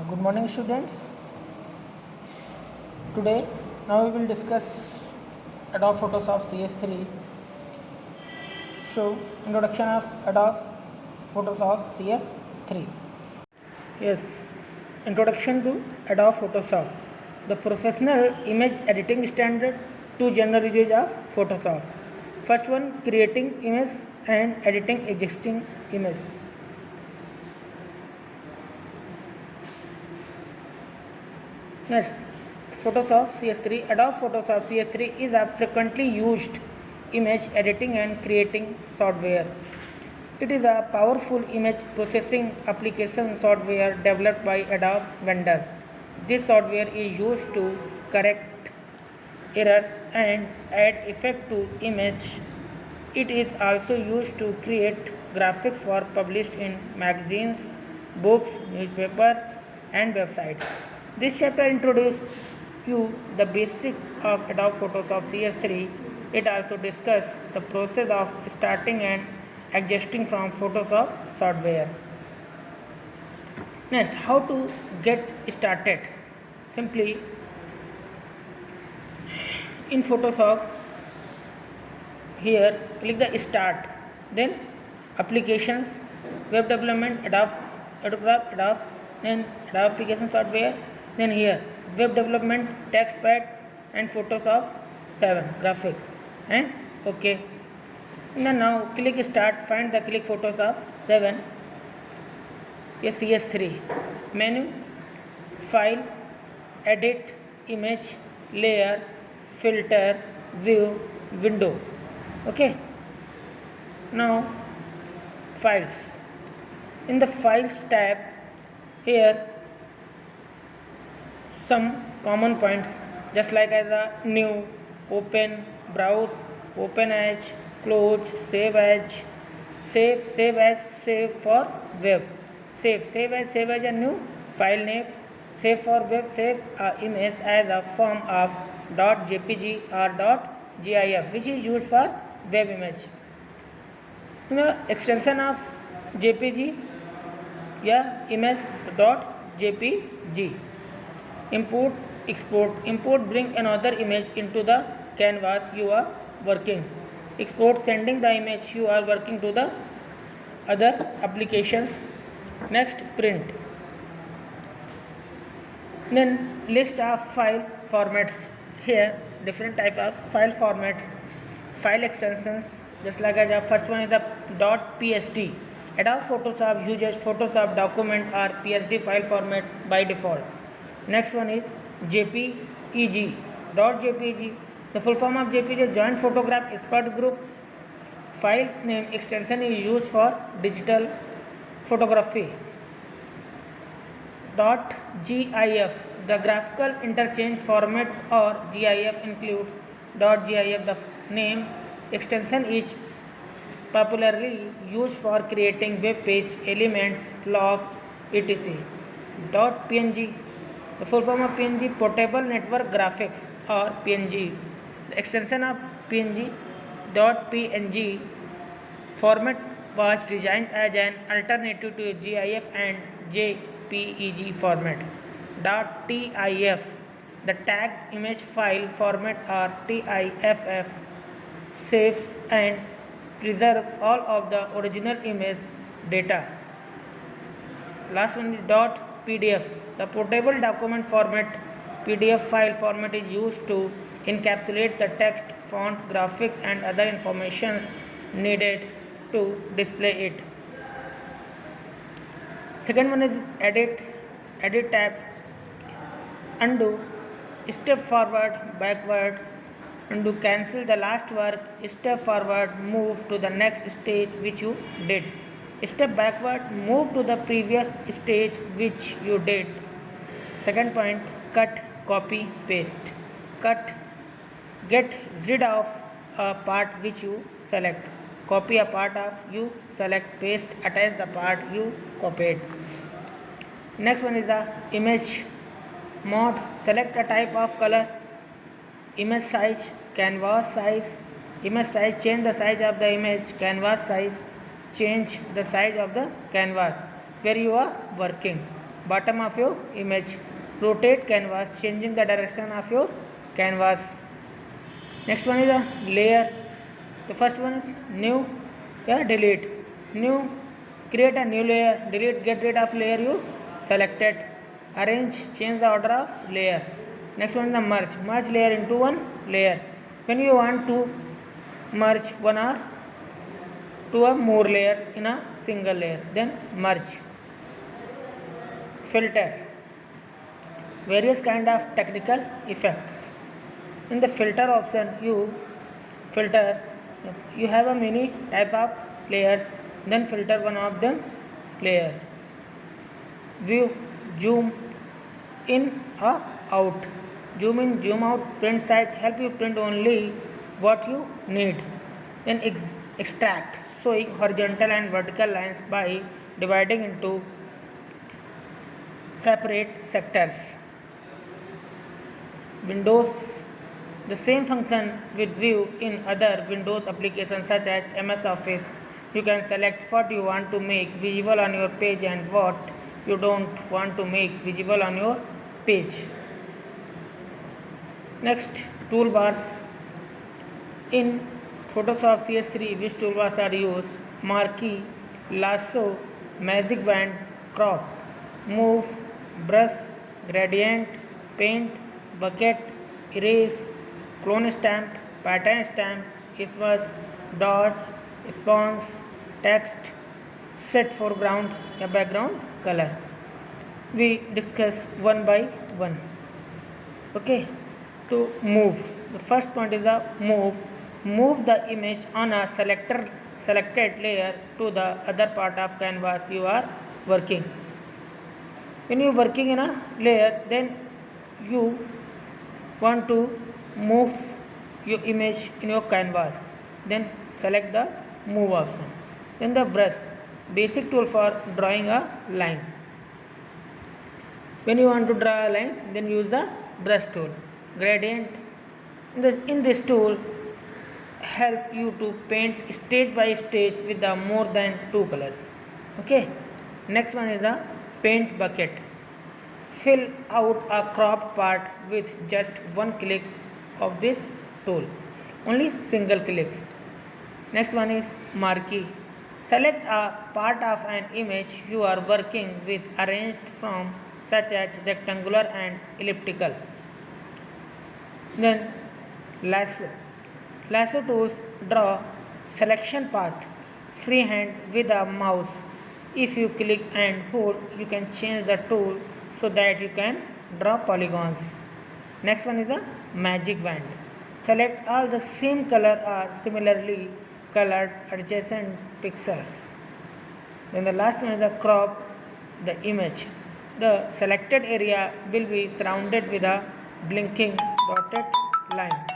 Good morning, students. Today, now we will discuss Adobe Photoshop CS3. So, introduction of Adobe Photoshop CS3. Yes, introduction to Adobe Photoshop, the professional image editing standard to general usage of Photoshop. First one, creating image and editing existing image. Next, Photoshop CS3. Adobe Photoshop CS3 is a frequently used image editing and creating software. It is a powerful image processing application software developed by Adobe vendors. This software is used to correct errors and add effect to image. It is also used to create graphics for published in magazines, books, newspapers, and websites. This chapter introduces you the basics of Adobe Photoshop CS3. It also discusses the process of starting and adjusting from Photoshop software. Next, how to get started. Simply in Photoshop, here click the start, then applications, web development, Adobe, then Adobe application software, then here web development, text pad, and Photoshop 7 graphics, and OK. And then now click start, find the click Photoshop 7, yes, CS3 menu, file, edit, image, layer, filter, view, window. Okay, now files. In the files tab, here some common points just like as a new, open, browse, open as, close, save as, save for web, save as a new file name, save for web, save image as a form of .jpg or .gif which is used for web image. Extension of jpg, image .jpg. Import, export bring another image into the canvas you are working. Export sending the image you are working to the other applications. Next, print. Then list of file formats. Here different types of file formats, file extensions, just like the first one is the .psd. Adobe Photoshop uses Photoshop document or PSD file format by default. Next one is JPEG, .jpg. The full form of JPEG is Joint Photograph Expert Group. File name extension is used for digital photography. .gif, the graphical interchange format or GIF includes .gif. The name extension is popularly used for creating web page elements, logs, etc. .png, the full form of PNG, Portable Network Graphics or PNG. The extension of PNG, .png format was designed as an alternative to GIF and JPEG formats. .tiff, the tag image file format or TIFF, saves and preserve all of the original image data. Last one is .pdf, the portable document format. PDF file format is used to encapsulate the text, font, graphics and other information needed to display it. Second one is edit tabs. Undo, step forward, backward, undo, cancel the last work, step forward, move to the next stage which you did. Step backward, move to the previous stage which you did. Second point, cut, copy, paste. Cut, get rid of a part which you select. Copy a part of you select, paste, attach the part you copied. Next one is the image mode. Select a type of color, image size, canvas size, image size, change the size of the image, canvas size, change the size of the canvas where you are working. bottom of your image. Rotate canvas, changing the direction of your canvas. Next one is a layer. The first one is new, delete. New, create a new layer. Delete, get rid of layer you selected. Arrange, change the order of layer. Next one is the merge. Merge layer into one layer. When you want to merge one or two or more layers in a single layer, then merge. Filter. Various kind of technical effects. In the filter option, you have a many types of layers, then filter one of them layer. View, zoom in or out. Zoom in, zoom out, print size, help you print only what you need. Then extract, showing horizontal and vertical lines by dividing into separate sectors. Windows. The same function with view in other Windows applications such as MS Office. You can select what you want to make visible on your page and what you don't want to make visible on your page. Next, toolbars. In Photoshop CS3, which toolbars are used? Marquee, lasso, magic wand, crop, move, brush, gradient, paint, bucket, erase, clone stamp, pattern stamp, smudge, dots, spawns, text, set foreground या background color. We discuss one by one. Okay, to move. The first point is the move. Move the image on a selected layer to the other part of canvas you are working. When you are working in a layer, then you want to move your image in your canvas, then select the move option. Then the brush, basic tool for drawing a line. When you want to draw a line, then use the brush tool. Gradient, in this tool help you to paint stage by stage with the more than two colors. Okay, next one is the paint bucket. Fill out a cropped part with just one click of this tool, only single click. Next one is marquee. Select a part of an image you are working with arranged from such as rectangular and elliptical. Then lasso. Lasso tools draw selection path freehand with a mouse. If you click and hold, you can change the tool so that you can draw polygons. Next one is the magic wand. Select all the same color or similarly colored adjacent pixels. Then the last one is the crop the image. The selected area will be surrounded with a blinking dotted line.